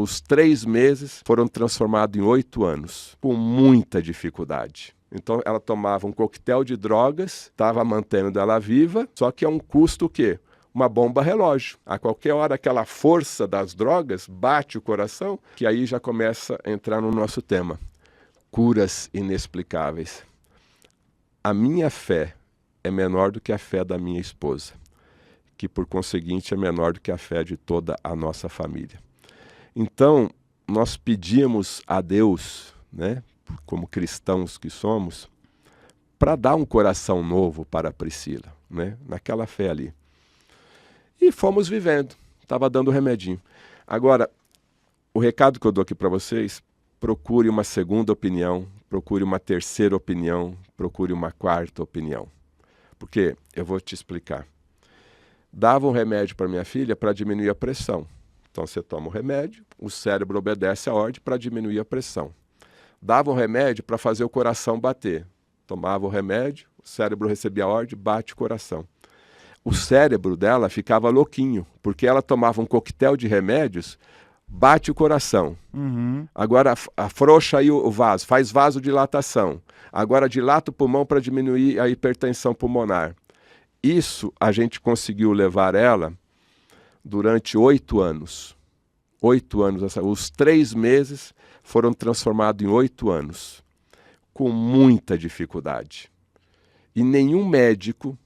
Os 3 meses foram transformados em 8 anos, com muita dificuldade. Então ela tomava um coquetel de drogas, estava mantendo ela viva, só que é um custo o quê? Uma bomba relógio. A qualquer hora aquela força das drogas bate o coração, que aí já começa a entrar no nosso tema. Curas inexplicáveis. A minha fé é menor do que a fé da minha esposa, que por conseguinte é menor do que a fé de toda a nossa família. Então, nós pedimos a Deus, né, como cristãos que somos, para dar um coração novo para a Priscila, né, naquela fé ali. E fomos vivendo, estava dando remedinho. Agora, o recado que eu dou aqui para vocês, procure uma segunda opinião, procure uma terceira opinião, procure uma quarta opinião. Porque eu vou te explicar. Dava um remédio para minha filha para diminuir a pressão. Então você toma o remédio, o cérebro obedece a ordem para diminuir a pressão. Dava um remédio para fazer o coração bater. Tomava o remédio, o cérebro recebia a ordem, bate o coração. O cérebro dela ficava louquinho, porque ela tomava um coquetel de remédios, bate o coração. Agora afrouxa aí o vaso, faz vasodilatação. Agora dilata o pulmão para diminuir a hipertensão pulmonar. Isso a gente conseguiu levar ela durante 8 anos. 8 anos. Os 3 meses foram transformados em 8 anos. Com muita dificuldade. E nenhum médico,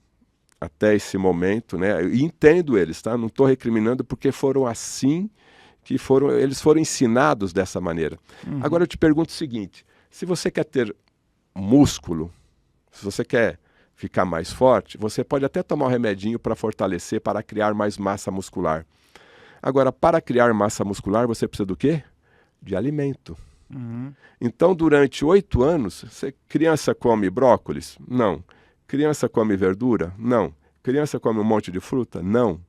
até esse momento, né? Eu entendo eles, tá? Não estou recriminando porque foram assim que eles foram ensinados dessa maneira. Agora eu te pergunto o seguinte, se você quer ter músculo, se você quer ficar mais forte, você pode até tomar um remedinho para fortalecer, para criar mais massa muscular. Agora, para criar massa muscular, você precisa do quê? De alimento. Então, durante 8 anos, criança come brócolis? Não. Criança come verdura? Não. Criança come um monte de fruta? Não.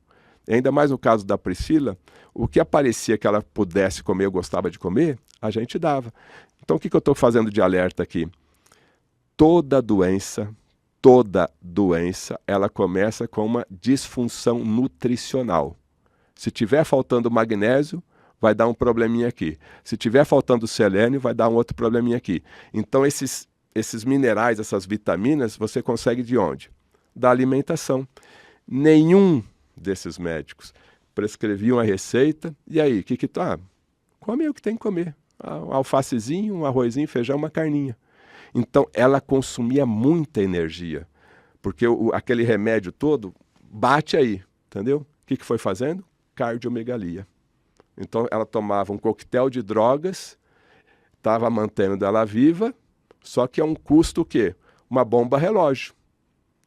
Ainda mais no caso da Priscila, o que aparecia que ela pudesse comer, eu gostava de comer, a gente dava. Então, o que eu estou fazendo de alerta aqui? Toda doença, ela começa com uma disfunção nutricional. Se tiver faltando magnésio, vai dar um probleminha aqui. Se tiver faltando selênio, vai dar um outro probleminha aqui. Então, esses minerais, essas vitaminas, você consegue de onde? Da alimentação. Nenhum desses médicos prescrevia uma receita, e aí, o que tá? Come o que tem que comer. Um alfacezinho, um arrozinho, feijão, uma carninha. Então, ela consumia muita energia, porque aquele remédio todo bate aí, entendeu? O que foi fazendo? Cardiomegalia. Então, ela tomava um coquetel de drogas, estava mantendo ela viva, só que é um custo o quê? Uma bomba relógio.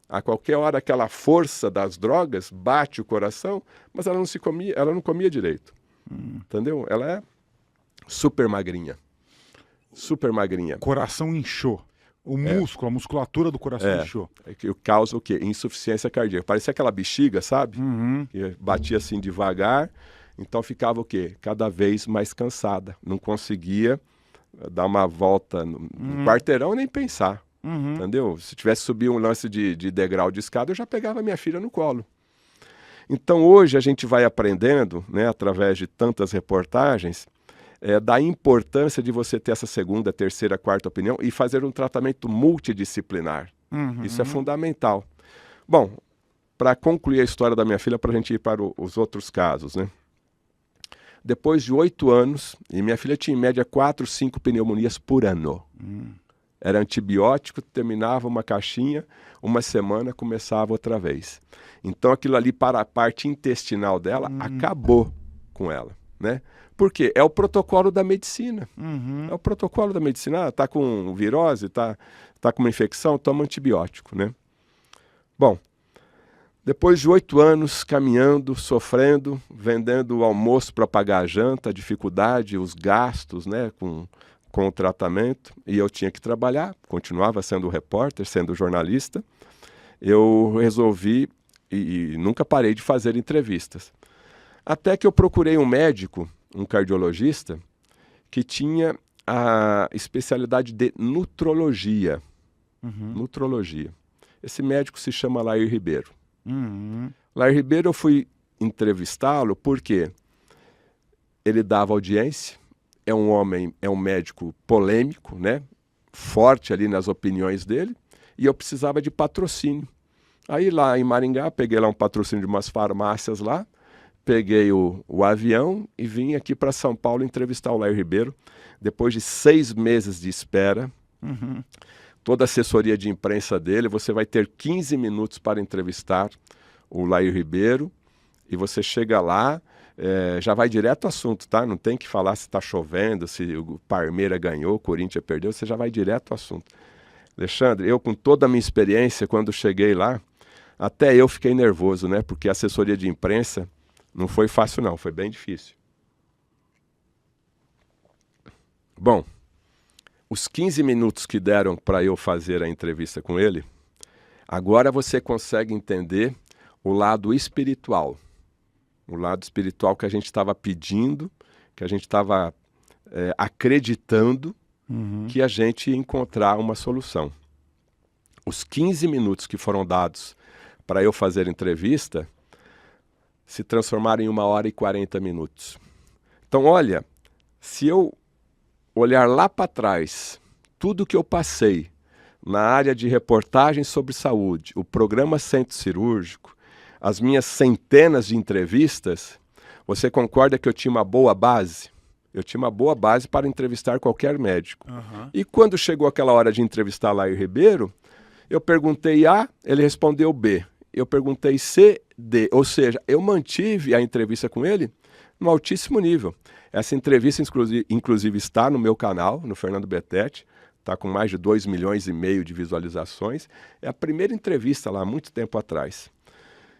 A qualquer hora aquela força das drogas bate o coração, mas ela não comia direito. Entendeu? Ela é super magrinha. Super magrinha. Coração inchou. O músculo, a musculatura do coração inchou. Que causa o quê? Insuficiência cardíaca. Parecia aquela bexiga, sabe? Que batia assim devagar. Então ficava o quê? Cada vez mais cansada. Não conseguia dar uma volta no quarteirão nem pensar. Entendeu? Se tivesse subido um lance de degrau de escada, eu já pegava minha filha no colo. Então hoje a gente vai aprendendo, né, através de tantas reportagens, da importância de você ter essa segunda, terceira, quarta opinião e fazer um tratamento multidisciplinar. Isso é fundamental. Bom, para concluir a história da minha filha, para a gente ir para os outros casos, né? Depois de 8 anos, e minha filha tinha em média 4, 5 pneumonias por ano. Era antibiótico, terminava uma caixinha, uma semana começava outra vez. Então aquilo ali para a parte intestinal dela acabou com ela, né? Por quê? É o protocolo da medicina. É o protocolo da medicina. Está com virose, tá com uma infecção, toma antibiótico, né? Bom, depois de 8 anos caminhando, sofrendo, vendendo o almoço para pagar a janta, a dificuldade, os gastos, né, com o tratamento, e eu tinha que trabalhar, continuava sendo repórter, sendo jornalista, eu resolvi, e nunca parei de fazer entrevistas. Até que eu procurei um médico, um cardiologista, que tinha a especialidade de nutrologia. Nutrologia. Esse médico se chama Lair Ribeiro. Lair Ribeiro, eu fui entrevistá-lo porque ele dava audiência, é um homem, é um médico polêmico, né? Forte ali nas opiniões dele, e eu precisava de patrocínio. Aí lá em Maringá, peguei lá um patrocínio de umas farmácias lá, peguei o avião e vim aqui para São Paulo entrevistar o Lair Ribeiro, depois de 6 meses de espera. Toda a assessoria de imprensa dele, você vai ter 15 minutos para entrevistar o Lair Ribeiro, e você chega lá, já vai direto ao assunto, tá? Não tem que falar se está chovendo, se o Parmeira ganhou, o Corinthians perdeu, você já vai direto ao assunto. Alexandre, eu com toda a minha experiência, quando cheguei lá, até eu fiquei nervoso, né? Porque a assessoria de imprensa não foi fácil não, foi bem difícil. Bom, os 15 minutos que deram para eu fazer a entrevista com ele, agora você consegue entender o lado espiritual. O lado espiritual que a gente estava pedindo, que a gente estava acreditando que a gente ia encontrar uma solução. Os 15 minutos que foram dados para eu fazer a entrevista se transformaram em 1 hora e 40 minutos. Então, olha, se eu olhar lá para trás, tudo que eu passei na área de reportagem sobre saúde, o programa Centro Cirúrgico, as minhas centenas de entrevistas, você concorda que eu tinha uma boa base? Eu tinha uma boa base para entrevistar qualquer médico. E quando chegou aquela hora de entrevistar Lair Ribeiro, eu perguntei A, ele respondeu B. Eu perguntei C, D. Ou seja, eu mantive a entrevista com ele no altíssimo nível. Essa entrevista, inclusive, está no meu canal, no Fernando Betete. Está com mais de 2,5 milhões de visualizações. É a primeira entrevista lá, há muito tempo atrás.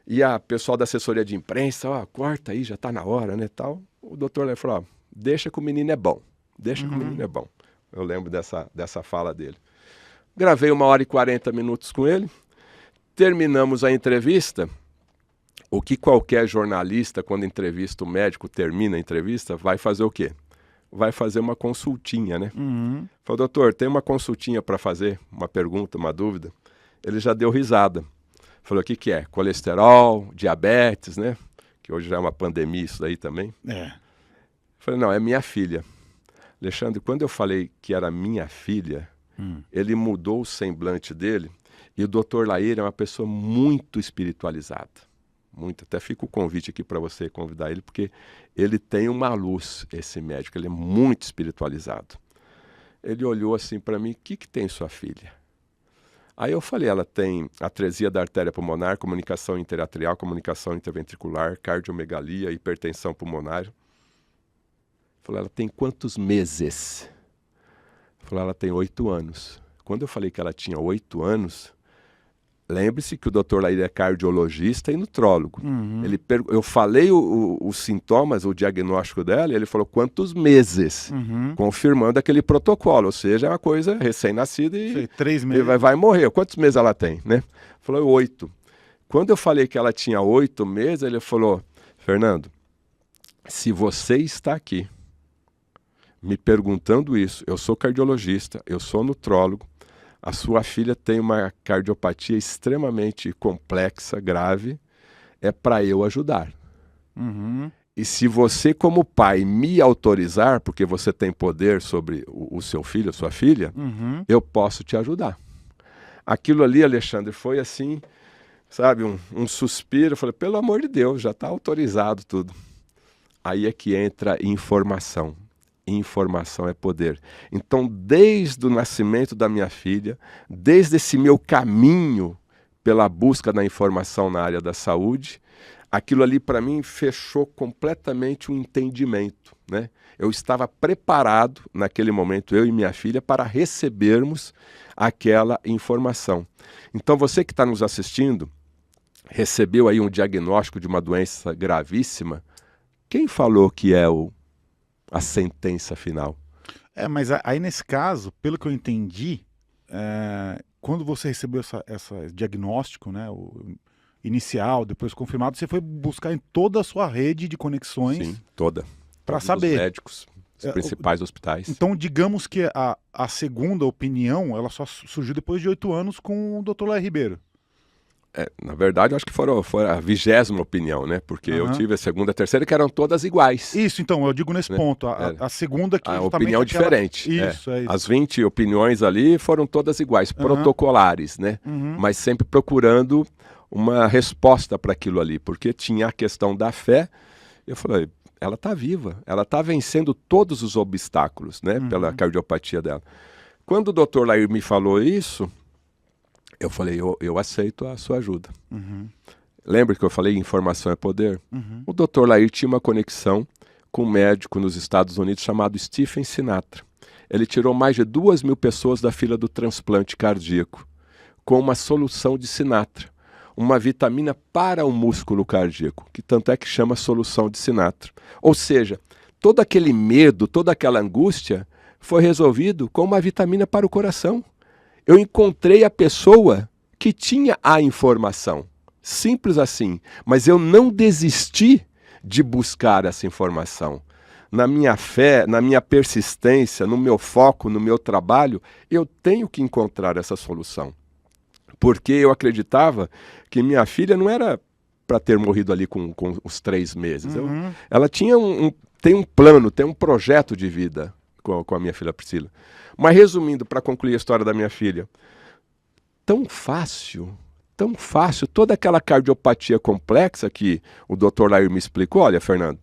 E a pessoal da assessoria de imprensa, corta aí, já está na hora, né, tal. O doutor Lair falou, deixa que o menino é bom. Deixa que o menino é bom. Eu lembro dessa fala dele. Gravei 1 hora e 40 minutos com ele. Terminamos a entrevista. O que qualquer jornalista, quando entrevista o médico, termina a entrevista, vai fazer o quê? Vai fazer uma consultinha, né? Falou, doutor, tem uma consultinha para fazer, uma pergunta, uma dúvida. Ele já deu risada. Falou, o que é? Colesterol, diabetes, né? Que hoje já é uma pandemia isso daí também. Falei, não, é minha filha. Alexandre, quando eu falei que era minha filha, ele mudou o semblante dele, e o Dr. Lair é uma pessoa muito espiritualizada. Muito. Até fica o convite aqui para você convidar ele, porque ele tem uma luz, esse médico, ele é muito espiritualizado. Ele olhou assim para mim, o que tem sua filha? Aí eu falei, ela tem atresia da artéria pulmonar, comunicação interatrial, comunicação interventricular, cardiomegalia, hipertensão pulmonar. Falei, ela tem quantos meses? Falei, ela tem 8 anos. Quando eu falei que ela tinha 8 anos, lembre-se que o Dr. Lair é cardiologista e nutrólogo. Eu falei os sintomas, o diagnóstico dela, e ele falou quantos meses, confirmando aquele protocolo. Ou seja, é uma coisa recém-nascida e 3 meses. Vai morrer. Quantos meses ela tem, né? Falou 8. Quando eu falei que ela tinha 8 meses, ele falou, Fernando, se você está aqui me perguntando isso, eu sou cardiologista, eu sou nutrólogo, a sua filha tem uma cardiopatia extremamente complexa, grave, é para eu ajudar. E se você, como pai, me autorizar, porque você tem poder sobre o seu filho, a sua filha, eu posso te ajudar. Aquilo ali, Alexandre, foi assim, sabe, um suspiro. Eu falei, pelo amor de Deus, já está autorizado tudo. Aí é que entra informação. Informação é poder. Então, desde o nascimento da minha filha, desde esse meu caminho pela busca da informação na área da saúde, aquilo ali para mim fechou completamente um entendimento, né? Eu estava preparado naquele momento, eu e minha filha, para recebermos aquela informação. Então, você que está nos assistindo, recebeu aí um diagnóstico de uma doença gravíssima, quem falou que é a sentença final? Mas aí nesse caso, pelo que eu entendi, quando você recebeu esse diagnóstico, né, o inicial, depois confirmado, você foi buscar em toda a sua rede de conexões. Sim, toda. Para saber. Os médicos, os principais hospitais. Então, digamos que a segunda opinião, ela só surgiu depois de 8 anos com o Dr. Lair Ribeiro. Na verdade, eu acho que foi a 20ª opinião, né? Porque eu tive a segunda e a terceira, que eram todas iguais. Isso, então, eu digo nesse ponto. A segunda que a justamente opinião aquela... diferente. Isso, é isso. As 20 opiniões ali foram todas iguais, protocolares, né? Mas sempre procurando uma resposta para aquilo ali, porque tinha a questão da fé. Eu falei, ela está viva, ela está vencendo todos os obstáculos, né? Pela cardiopatia dela. Quando o Dr. Lair me falou isso, eu falei, eu aceito a sua ajuda. Lembra que eu falei informação é poder? O Dr. Lair tinha uma conexão com um médico nos Estados Unidos chamado Stephen Sinatra. Ele tirou mais de 2.000 pessoas da fila do transplante cardíaco com uma solução de Sinatra, uma vitamina para o músculo cardíaco, que tanto é que chama solução de Sinatra. Ou seja, todo aquele medo, toda aquela angústia foi resolvido com uma vitamina para o coração. Eu encontrei a pessoa que tinha a informação. Simples assim. Mas eu não desisti de buscar essa informação. Na minha fé, na minha persistência, no meu foco, no meu trabalho, eu tenho que encontrar essa solução. Porque eu acreditava que minha filha não era para ter morrido ali com os 3 meses. Ela tinha tem um plano, tem um projeto de vida com a minha filha Priscila. Mas resumindo, para concluir a história da minha filha, tão fácil, toda aquela cardiopatia complexa que o Dr. Lair me explicou. Olha, Fernando,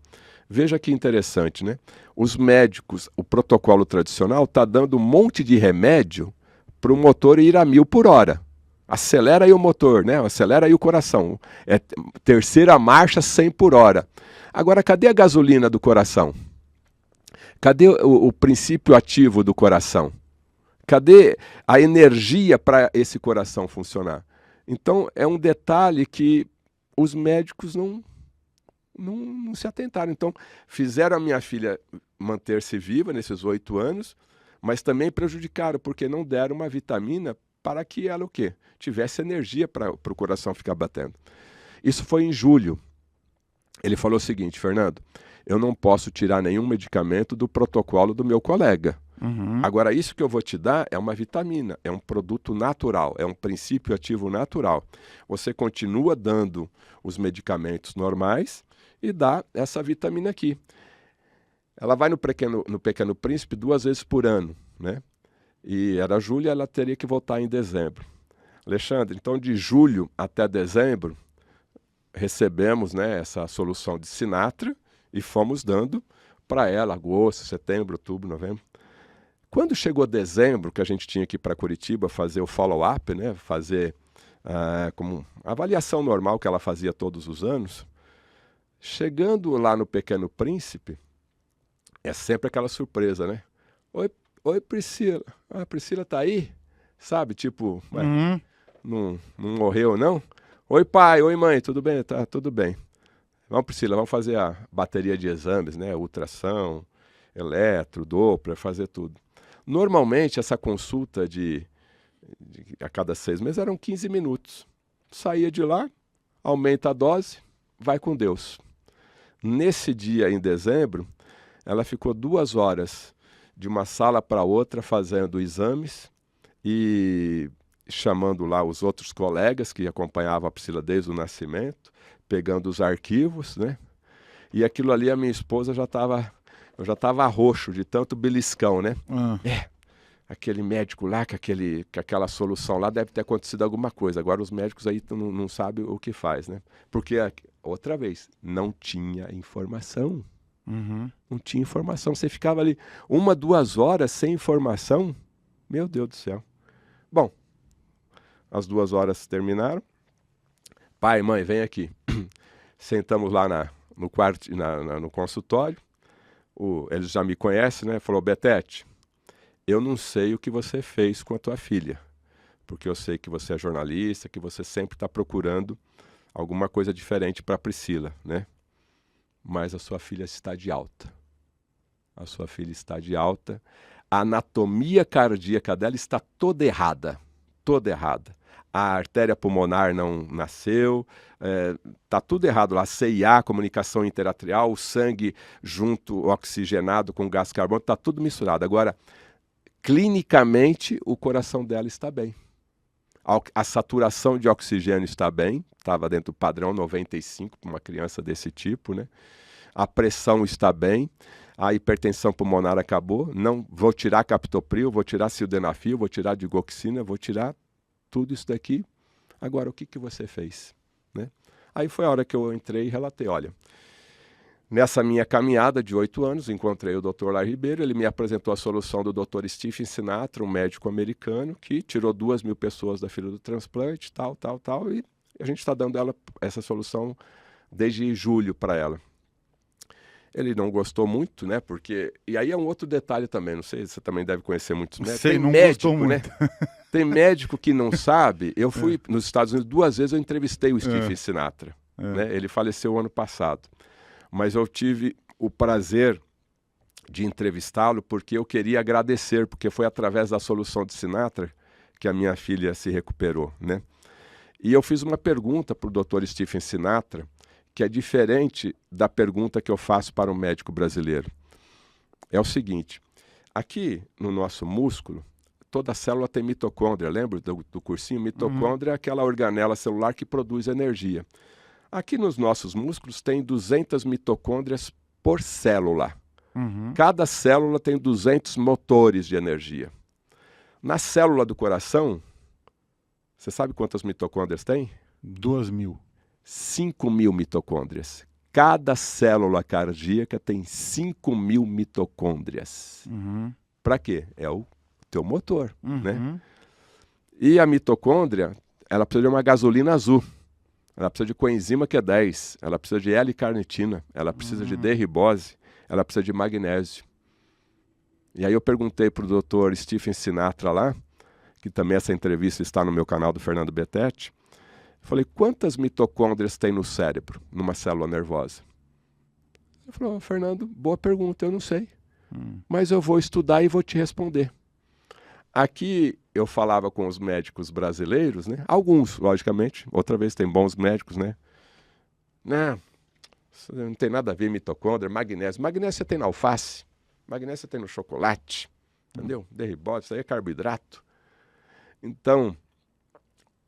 veja que interessante, né? Os médicos, o protocolo tradicional está dando um monte de remédio para o motor ir a 1000 por hora. Acelera aí o motor, né? Acelera aí o coração. É terceira marcha, 100 por hora. Agora, cadê a gasolina do coração? Cadê o princípio ativo do coração? Cadê a energia para esse coração funcionar? Então, é um detalhe que os médicos não se atentaram. Então, fizeram a minha filha manter-se viva nesses 8 anos, mas também prejudicaram, porque não deram uma vitamina para que ela o quê? Tivesse energia para o coração ficar batendo. Isso foi em julho. Ele falou o seguinte, Fernando, eu não posso tirar nenhum medicamento do protocolo do meu colega. Agora, isso que eu vou te dar é uma vitamina, é um produto natural, é um princípio ativo natural. Você continua dando os medicamentos normais e dá essa vitamina aqui. Ela vai no Pequeno Príncipe 2 vezes por ano, né? E era julho, ela teria que voltar em dezembro. Alexandre, então de julho até dezembro, recebemos, né, essa solução de Sinatra e fomos dando para ela agosto, setembro, outubro, novembro. Quando chegou dezembro, que a gente tinha que ir para Curitiba fazer o follow-up, né, fazer como avaliação normal que ela fazia todos os anos, chegando lá no Pequeno Príncipe, é sempre aquela surpresa, né? Oi, Priscila. A Priscila tá aí? Sabe, tipo, não morreu, não? Oi, pai. Oi, mãe. Tudo bem? Tá, tudo bem. Vamos, Priscila, vamos fazer a bateria de exames, né? Ultrassom, eletro, Doppler, fazer tudo. Normalmente, essa consulta a cada 6 meses eram 15 minutos. Saía de lá, aumenta a dose, vai com Deus. Nesse dia, em dezembro, ela ficou 2 horas de uma sala para outra fazendo exames e chamando lá os outros colegas que acompanhavam a Priscila desde o nascimento, pegando os arquivos, né? E aquilo ali a minha esposa eu já estava roxo de tanto beliscão, né? Aquele médico lá, com aquela solução lá, deve ter acontecido alguma coisa. Agora os médicos aí não sabem o que faz, né? Porque, outra vez, não tinha informação. Não tinha informação. Você ficava ali 1, 2 horas sem informação. Meu Deus do céu. Bom, as 2 horas terminaram. Pai, mãe, vem aqui. Sentamos lá no quarto, no consultório. Eles já me conhecem, né? Falou, Betete, eu não sei o que você fez com a tua filha, porque eu sei que você é jornalista, que você sempre está procurando alguma coisa diferente para a Priscila, né? Mas a sua filha está de alta. A sua filha está de alta. A anatomia cardíaca dela está toda errada. Toda errada. A artéria pulmonar não nasceu, está tudo errado lá. A CIA, comunicação interatrial, o sangue junto, oxigenado com gás carbônico, está tudo misturado. Agora, clinicamente, o coração dela está bem. A saturação de oxigênio está bem, estava dentro do padrão 95 para uma criança desse tipo, né? A pressão está bem, a hipertensão pulmonar acabou, não vou tirar captopril, vou tirar sildenafil, vou tirar digoxina, vou tirar tudo isso daqui. Agora, o que você fez? Né? Aí foi a hora que eu entrei e relatei, olha, nessa minha caminhada de 8 anos, encontrei o Dr. Larry Ribeiro, ele me apresentou a solução do Dr. Stephen Sinatra, um médico americano, que tirou 2.000 pessoas da fila do transplante, tal, e a gente está dando essa solução desde julho para ela. Ele não gostou muito, né? Porque. E aí é um outro detalhe também, não sei, você também deve conhecer muitos médicos. Sei, tem não médico, gostou né? muito. Tem médico que não sabe. Eu fui nos Estados Unidos 2 vezes, eu entrevistei o Stephen Sinatra. Né? Ele faleceu ano passado. Mas eu tive o prazer de entrevistá-lo porque eu queria agradecer, porque foi através da solução de Sinatra que a minha filha se recuperou, né? E eu fiz uma pergunta para o Dr. Stephen Sinatra, que é diferente da pergunta que eu faço para um médico brasileiro. É o seguinte, aqui no nosso músculo, toda célula tem mitocôndria, lembra do cursinho? Mitocôndria é aquela organela celular que produz energia. Aqui nos nossos músculos tem 200 mitocôndrias por célula. Cada célula tem 200 motores de energia. Na célula do coração, você sabe quantas mitocôndrias tem? 2.000. 5.000 mitocôndrias. Cada célula cardíaca tem 5.000 mitocôndrias. Para quê? É o teu motor, né? E a mitocôndria, ela precisa de uma gasolina azul. Ela precisa de coenzima Q10. Ela precisa de L-carnitina. Ela precisa de D-ribose. Ela precisa de magnésio. E aí eu perguntei para o Dr. Stephen Sinatra lá, que também essa entrevista está no meu canal do Fernando Betete. Falei, quantas mitocôndrias tem no cérebro, numa célula nervosa? Ele falou, Fernando, boa pergunta, eu não sei. Mas eu vou estudar e vou te responder. Aqui eu falava com os médicos brasileiros, né? Alguns, logicamente. Outra vez tem bons médicos, né? Não tem nada a ver mitocôndria, magnésio. Magnésio você tem na alface, magnésio você tem no chocolate, entendeu? D-ribose, isso aí é carboidrato. Então,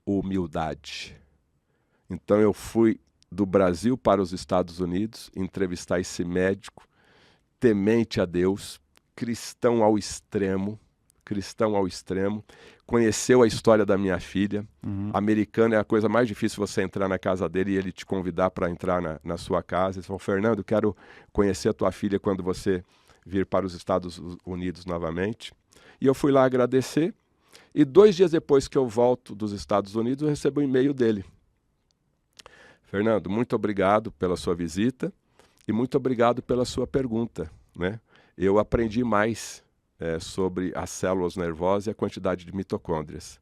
humildade. Então eu fui do Brasil para os Estados Unidos entrevistar esse médico, temente a Deus, cristão ao extremo, conheceu a história da minha filha. Americano é a coisa mais difícil você entrar na casa dele e ele te convidar para entrar na sua casa. Ele falou, Fernando, quero conhecer a tua filha quando você vir para os Estados Unidos novamente. E eu fui lá agradecer. E 2 dias depois que eu volto dos Estados Unidos, eu recebo um e-mail dele. Fernando, muito obrigado pela sua visita e muito obrigado pela sua pergunta, né? Eu aprendi mais sobre as células nervosas e a quantidade de mitocôndrias.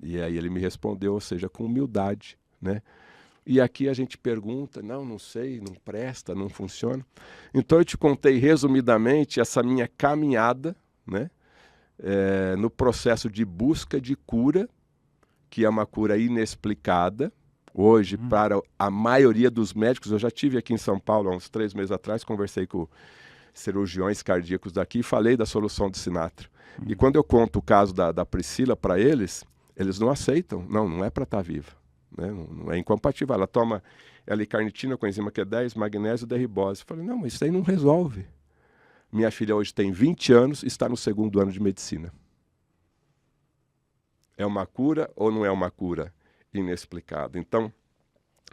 E aí ele me respondeu, ou seja, com humildade, né? E aqui a gente pergunta, não sei, não presta, não funciona. Então eu te contei resumidamente essa minha caminhada, né? No processo de busca de cura, que é uma cura inexplicada. Hoje, para a maioria dos médicos, eu já tive aqui em São Paulo há uns 3 meses atrás, conversei com cirurgiões cardíacos daqui e falei da solução de Sinatra. E quando eu conto o caso da Priscila para eles, eles não aceitam. Não é para estar viva. Né? Não é incompatível. Ela toma L-carnitina, coenzima Q10, magnésio e D-ribose. Eu falei, não, mas isso aí não resolve. Minha filha hoje tem 20 anos e está no 2º ano de medicina. É uma cura ou não é uma cura? Inexplicada. Então,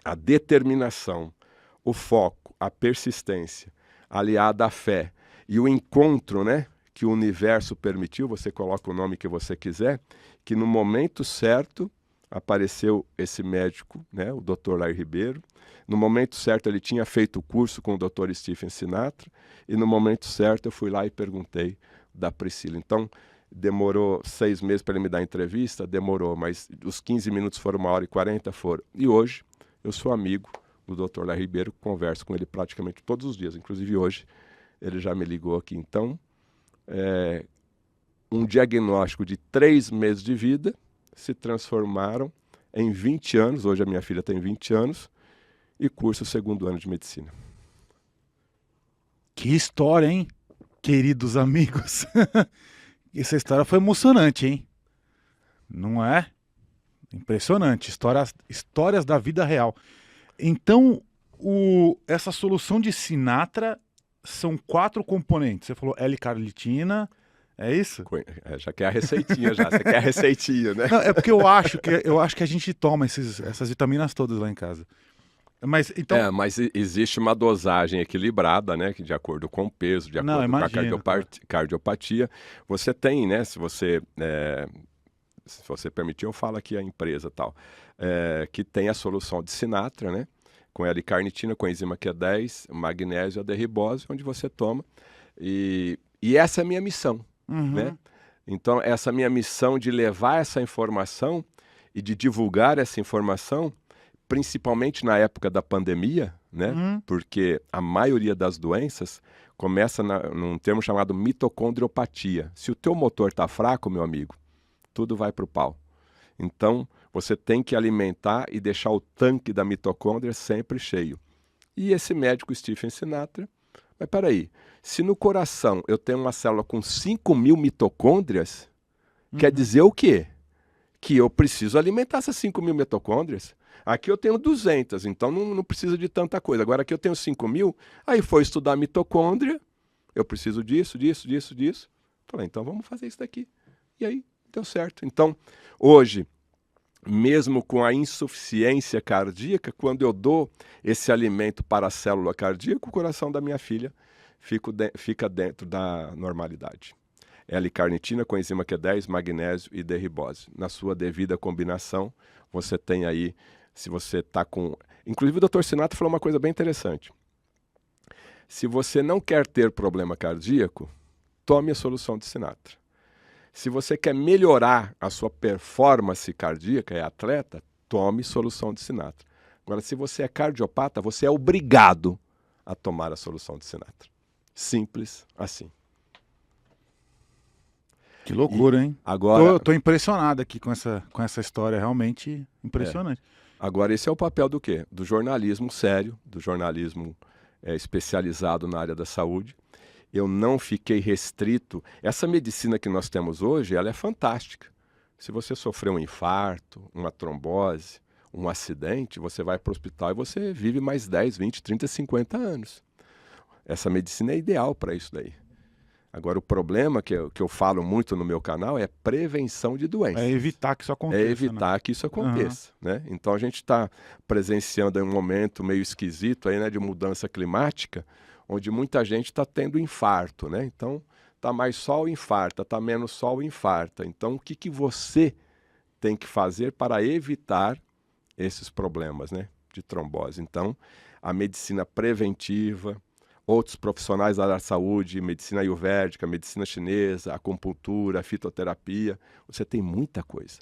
a determinação, o foco, a persistência, aliada à fé e o encontro, né, que o universo permitiu, você coloca o nome que você quiser, que no momento certo apareceu esse médico, né, o Dr. Larry Ribeiro. No momento certo ele tinha feito o curso com o Dr. Stephen Sinatra e no momento certo eu fui lá e perguntei da Priscila. Então, demorou 6 meses para ele me dar entrevista? Demorou, mas os 15 minutos foram 1h40, foram. E hoje eu sou amigo do Dr. Larry Ribeiro, converso com ele praticamente todos os dias, inclusive hoje ele já me ligou aqui. Então, um diagnóstico de 3 meses de vida se transformaram em 20 anos, hoje a minha filha tem 20 anos, e curso o 2º ano de medicina. Que história, hein, queridos amigos? Essa história foi emocionante, hein? Não é? Impressionante. Histórias da vida real. Então, essa solução de Sinatra são 4 componentes. Você falou L-carnitina, é isso? Já quer a receitinha já. Você quer a receitinha, né? Não, é porque eu acho que a gente toma essas vitaminas todas lá em casa. Mas então. Mas existe uma dosagem equilibrada, né? Que de acordo com o peso, de acordo com a cardiopatia. Você tem, né? Se você permitir, eu falo aqui a empresa tal. Que tem a solução de Sinatra, né? Com L-carnitina, com enzima Q10, magnésio e a derribose, onde você toma. E essa é a minha missão, né? Então, essa minha missão de levar essa informação e de divulgar essa informação, principalmente na época da pandemia, né? Porque a maioria das doenças começa num termo chamado mitocondriopatia. Se o teu motor está fraco, meu amigo, tudo vai para o pau. Então, você tem que alimentar e deixar o tanque da mitocôndria sempre cheio. E esse médico Stephen Sinatra, mas peraí, se no coração eu tenho uma célula com 5.000 mitocôndrias, quer dizer o quê? Que eu preciso alimentar essas 5.000 mitocôndrias. Aqui eu tenho 200, então não precisa de tanta coisa. Agora aqui eu tenho 5.000, aí foi estudar a mitocôndria, eu preciso disso. Falei, então vamos fazer isso daqui. E aí deu certo. Então, hoje, mesmo com a insuficiência cardíaca, quando eu dou esse alimento para a célula cardíaca, o coração da minha filha fica dentro da normalidade. L-carnitina com enzima Q10, magnésio e derribose. Na sua devida combinação, você tem aí, se você está com... Inclusive o Dr. Sinatra falou uma coisa bem interessante. Se você não quer ter problema cardíaco, tome a solução de Sinatra. Se você quer melhorar a sua performance cardíaca, é atleta, tome solução de Sinatra. Agora, se você é cardiopata, você é obrigado a tomar a solução de Sinatra. Simples assim. Que loucura, hein? Agora, tô impressionado aqui com essa história, realmente impressionante. Agora, esse é o papel do quê? Do jornalismo sério, do jornalismo especializado na área da saúde. Eu não fiquei restrito. Essa medicina que nós temos hoje, ela é fantástica. Se você sofreu um infarto, uma trombose, um acidente, você vai para o hospital e você vive mais 10, 20, 30, 50 anos. Essa medicina é ideal para isso daí. Agora, o problema que eu falo muito no meu canal é prevenção de doenças. É evitar que isso aconteça. É evitar que isso aconteça, né? Então, a gente está presenciando um momento meio esquisito aí, né, de mudança climática, onde muita gente está tendo infarto, né? Então, está mais sol, infarta, está menos sol, infarta. Então, o que você tem que fazer para evitar esses problemas, né, de trombose? Então, a medicina preventiva, outros profissionais da área da saúde, medicina ayurvédica, medicina chinesa, acupuntura, fitoterapia, você tem muita coisa,